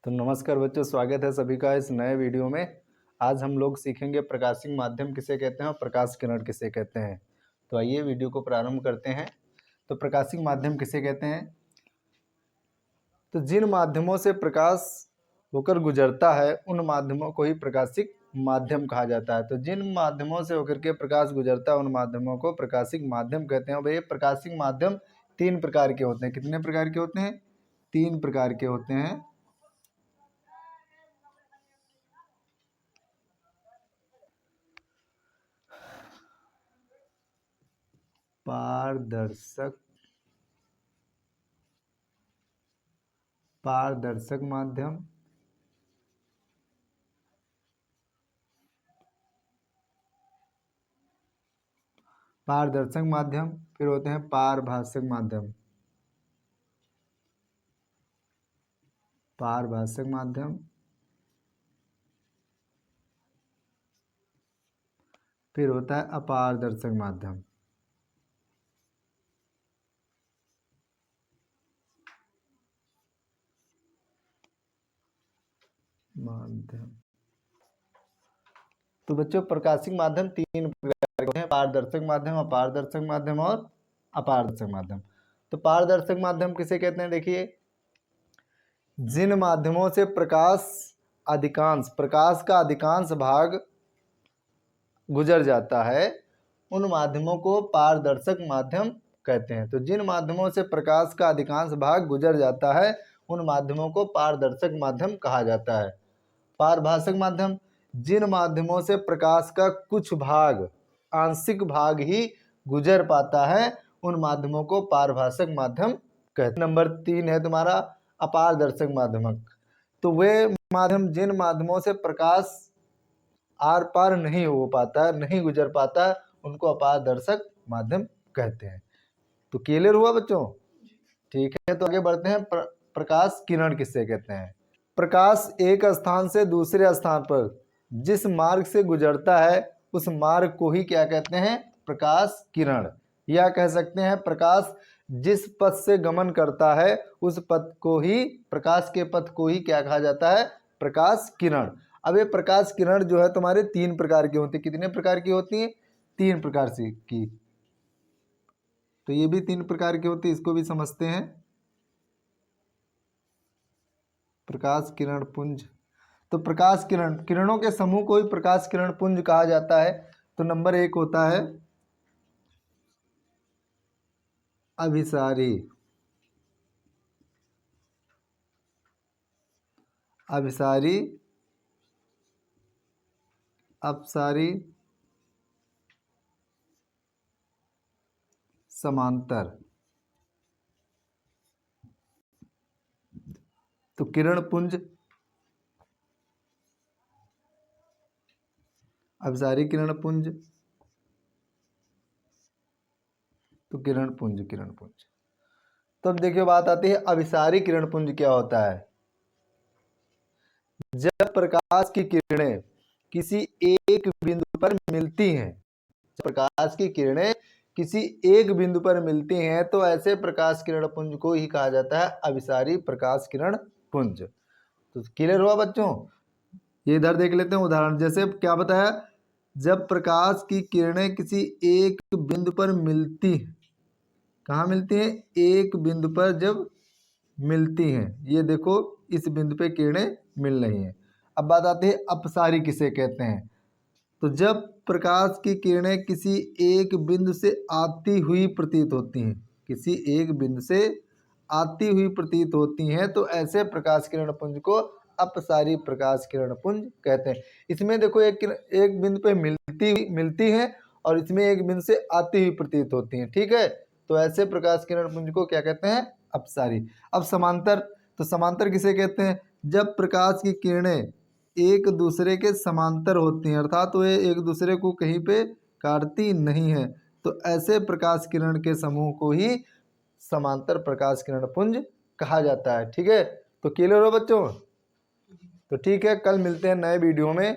तो नमस्कार बच्चों, स्वागत है सभी का इस नए वीडियो में। आज हम लोग सीखेंगे प्रकाशिक माध्यम किसे कहते हैं और प्रकाश किरण किसे कहते हैं। तो आइए वीडियो को प्रारंभ करते हैं। तो प्रकाशिक माध्यम किसे कहते हैं? तो जिन माध्यमों से प्रकाश होकर गुजरता है उन माध्यमों को ही प्रकाशिक माध्यम कहा जाता है। तो जिन माध्यमों से होकर के प्रकाश गुजरता है उन माध्यमों को प्रकाशिक माध्यम कहते हैं। भाई प्रकाशिक माध्यम तीन प्रकार के होते हैं। कितने प्रकार के होते हैं? तीन प्रकार के होते हैं। पारदर्शक माध्यम, फिर होते हैं पारभाषक माध्यम, फिर होता है अपारदर्शक माध्यम। तो बच्चों प्रकाशिक माध्यम तीन प्रकार के होते हैं: पारदर्शक माध्यम, अपारदर्शक माध्यम और अपारदर्शक माध्यम। तो पारदर्शक माध्यम किसे कहते हैं? देखिए, जिन माध्यमों से प्रकाश का अधिकांश भाग गुजर जाता है उन माध्यमों को पारदर्शक माध्यम कहते हैं। तो जिन माध्यमों से प्रकाश का अधिकांश भाग गुजर जाता है उन माध्यमों को पारदर्शक माध्यम कहा जाता है। पारभाषक माध्यम, जिन माध्यमों से प्रकाश का कुछ भाग, आंशिक भाग ही गुजर पाता है उन माध्यमों को पारभाषक माध्यम कहते हैं। नंबर 3 है तुम्हारा अपारदर्शक माध्यम। तो वे माध्यम जिन माध्यमों से प्रकाश आर पार नहीं हो पाता, नहीं गुजर पाता, उनको अपारदर्शक माध्यम कहते हैं। तो क्लियर हुआ बच्चों? ठीक है, तो आगे बढ़ते हैं। प्रकाश किरण किससे कहते हैं? प्रकाश एक स्थान से दूसरे स्थान पर जिस मार्ग से गुजरता है उस मार्ग को ही क्या कहते हैं? प्रकाश किरण। या कह सकते हैं प्रकाश जिस पथ से गमन करता है उस पथ को ही, प्रकाश के पथ को ही क्या कहा जाता है? प्रकाश किरण। अब ये प्रकाश किरण जो है तुम्हारे तीन प्रकार की होती है। कितने प्रकार की होती हैं? तीन प्रकार से की। तो ये भी तीन प्रकार की होती है, इसको भी समझते हैं। प्रकाश किरण पुंज। तो प्रकाश किरणों के समूह को ही प्रकाश किरण पुंज कहा जाता है। तो नंबर 1 होता है अभिसारी, अपसारी, समांतर। तो किरण पुंज, अभिसारी किरण पुंज, तो किरण पुंज। तो अब देखिए बात आती है अभिसारी किरण पुंज क्या होता है? जब प्रकाश की किरणें किसी एक बिंदु पर मिलती हैं, प्रकाश की किरणें किसी एक बिंदु पर मिलती हैं तो ऐसे प्रकाश किरण पुंज को ही कहा जाता है अभिसारी प्रकाश किरण पुंज। तो क्लियर हुआ बच्चों? ये इधर देख लेते हैं उदाहरण। जैसे क्या बताया? जब प्रकाश की किरणें किसी एक बिंदु पर मिलती, कहाँ मिलती हैं? एक बिंदु पर जब मिलती हैं, ये देखो इस बिंदु पे किरणें मिल रही हैं। अब बात आती है अपसारी किसे कहते हैं? तो जब प्रकाश की किरणें किसी एक बिंदु से आती हुई प्रतीत होती हैं, किसी एक बिंदु से आती हुई प्रतीत होती हैं तो ऐसे प्रकाश किरण पुंज को अपसारी प्रकाश किरण पुंज कहते हैं। इसमें देखो एक बिंदु पे मिलती हैं और इसमें एक बिंदु से आती हुई प्रतीत होती हैं। ठीक है, तो ऐसे प्रकाश किरण पुंज को क्या कहते हैं? अपसारी। अब समांतर, तो समांतर किसे कहते हैं? जब प्रकाश की किरणें एक दूसरे के समांतर होती हैं, अर्थात तो ये एक दूसरे को कहीं पे काटती नहीं है, तो ऐसे प्रकाश किरण के समूह को ही समांतर प्रकाश किरण पुंज कहा जाता है। ठीक है, तो क्लियर हो बच्चों? तो ठीक है, कल मिलते हैं नए वीडियो में।